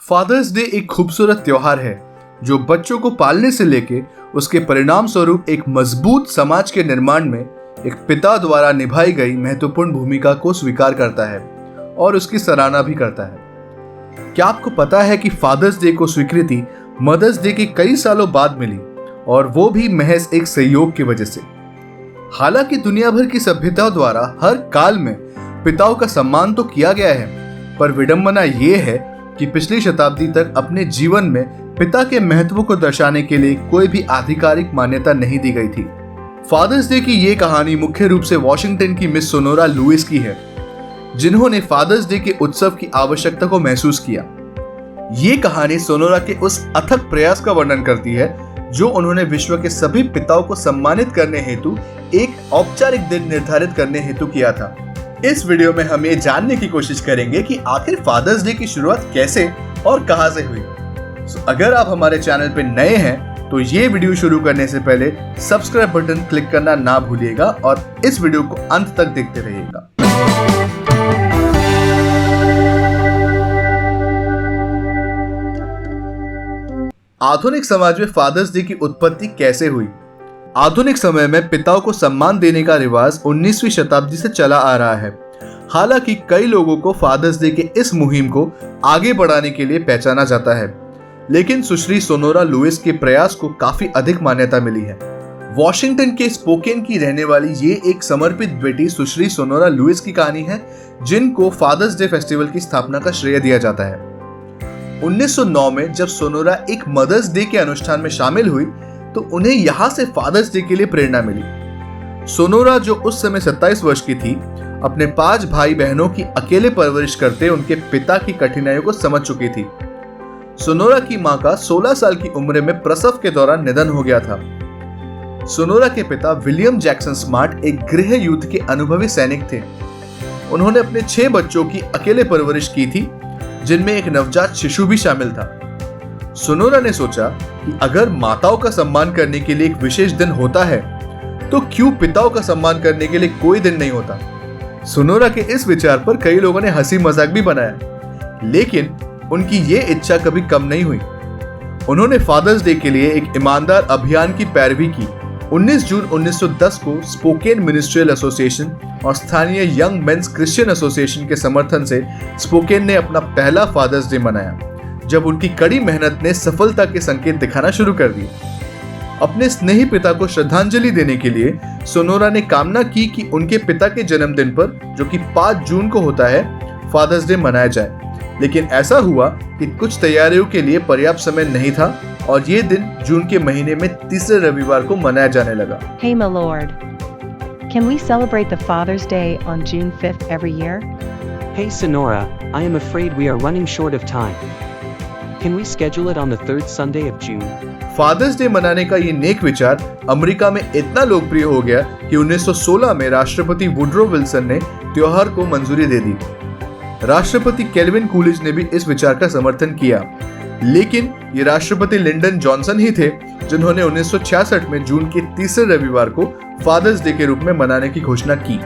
Fathers day एक खूबसूरत त्योहार है जो बच्चों को पालने से लेके उसके परिणाम स्वरूप एक मजबूत समाज के निर्माण में एक पिता द्वारा निभाई गई महत्वपूर्ण भूमिका को स्वीकार करता है और उसकी सराहना भी करता है। क्या आपको पता है कि फादर्स डे को स्वीकृति मदर्स डे के कई सालों बाद मिली, और वो भी महज एक सहयोग की वजह से। हालांकि दुनिया भर की सभ्यताओं द्वारा हर काल में पिताओं का सम्मान तो किया गया है, पर विडंबना ये है कि पिछली शताब्दी तक अपने जीवन में पिता के महत्व को दर्शाने के लिए कोई भी आधिकारिक मान्यता नहीं दी गई थी। फादर्स डे की ये कहानी मुख्य रूप से वॉशिंगटन की मिस सोनोरा लुइस की है, जिन्होंने फादर्स डे के उत्सव की आवश्यकता को महसूस किया। ये कहानी सोनोरा के उस अथक प्रयास का वर्णन करती है जो उन्होंने विश्व के सभी पिताओं को सम्मानित करने हेतु एक औपचारिक दिन निर्धारित करने हेतु किया था। इस वीडियो में हम ये जानने की कोशिश करेंगे कि आखिर फादर्स डे की शुरुआत कैसे और कहां से हुई। अगर आप हमारे चैनल पे नए हैं तो ये वीडियो शुरू करने से पहले सब्सक्राइब बटन क्लिक करना ना भूलिएगा और इस वीडियो को अंत तक देखते रहिएगा। आधुनिक समाज में फादर्स डे की उत्पत्ति कैसे हुई? आधुनिक समय में पिताओं को सम्मान देने का रिवाज 19वीं शताब्दी से चला आ रहा है। हालांकि कई लोगों को फादर्स डे के इस मुहिम को आगे बढ़ाने के लिए पहचाना जाता है, लेकिन सुश्री सोनोरा लुइस के प्रयास को काफी अधिक मान्यता मिली है। वॉशिंगटन के स्पोकेन की रहने वाली ये एक समर्पित बेटी सुश्री सोनोरा लुइस की कहानी है, जिनको फादर्स डे फेस्टिवल की स्थापना का श्रेय दिया जाता है। 1909 में जब सोनोरा एक मदर्स डे के अनुष्ठान में शामिल हुई तो उन्हें यहां से फादर्स डे के लिए प्रेरणा मिली। सोनोरा, जो उस समय 27 वर्ष की थी, अपने 5 भाई बहनों की अकेले परवरिश करते उनके पिता की कठिनाइयों को समझ चुकी थी। सोनोरा की मां का 16 साल की उम्र में प्रसव के दौरान निधन हो गया था। सोनोरा के पिता विलियम जैक्सन स्मार्ट एक गृह युद्ध के अनुभवी सैनिक थे। उन्होंने अपने 6 बच्चों की अकेले परवरिश की थी, जिनमें एक नवजात शिशु भी शामिल था। सोनोरा ने सोचा कि अगर माताओं का सम्मान करने के लिए एक विशेष दिन होता है तो क्यों पिताओं का सम्मान करने के लिए कोई दिन नहीं होता। सोनोरा के इस विचार पर कई लोगों ने हंसी मजाक भी बनाया, लेकिन उनकी ये इच्छा कभी कम नहीं हुई। उन्होंने फादर्स डे के लिए एक ईमानदार अभियान की पैरवी की। 19 जून 1910 को स्पोकेन मिनिस्ट्रियल एसोसिएशन और स्थानीय यंग मेंस क्रिश्चियन एसोसिएशन के समर्थन से स्पोकेन ने अपना पहला फादर्स डे मनाया, जब उनकी कड़ी मेहनत ने सफलता के संकेत दिखाना शुरू कर दिए। अपने स्नेही पिता को श्रद्धांजलि देने के लिए सोनोरा ने कामना की कि उनके पिता के जन्मदिन पर, जो कि 5 जून को होता है, फादर्स डे मनाया जाए। लेकिन ऐसा हुआ कि कुछ तैयारियों के लिए पर्याप्त समय नहीं था और ये दिन जून के महीने में तीसरे रविवार को मनाया जाने लगा। Hey my lord, can we celebrate the Father's Day on June 5th every year? Hey Sonora, I am afraid we are running short of time. Can we schedule it on the 3rd Sunday of June? Father's Day मनाने का ये नेक विचार America में इतना लोकप्रिय हो गया कि 1916 में राष्ट्रपति वुडरो विल्सन ने त्योहार को मंजूरी दे दी। राष्ट्रपति केल्विन कूलिज ने भी इस विचार का समर्थन किया, लेकिन ये राष्ट्रपति लिंडन जॉनसन ही थे जिन्होंने 1966 में जून के तीसरे रविवार को फादर्स डे के रूप में मनाने की घोषणा की।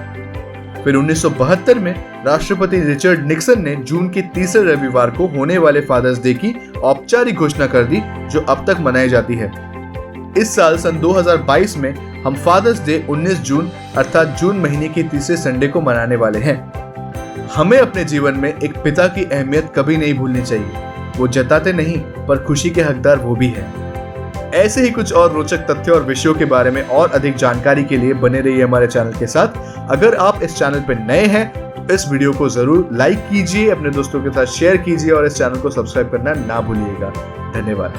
फिर 1972 में राष्ट्रपति रिचर्ड निक्सन ने जून के तीसरे रविवार को होने वाले फादर्स डे की औपचारिक घोषणा कर दी, जो अब तक मनाई जाती है। इस साल सन 2022 में हम फादर्स डे 19 जून अर्थात जून महीने के तीसरे संडे को मनाने वाले हैं। हमें अपने जीवन में एक पिता की अहमियत कभी नहीं भूलनी चाहिए। वो जताते नहीं, पर खुशी के हकदार वो भी है। ऐसे ही कुछ और रोचक तथ्यों और विषयों के बारे में और अधिक जानकारी के लिए बने रहिए हमारे चैनल के साथ। अगर आप इस चैनल पर नए हैं तो इस वीडियो को जरूर लाइक कीजिए, अपने दोस्तों के साथ शेयर कीजिए और इस चैनल को सब्सक्राइब करना ना भूलिएगा। धन्यवाद।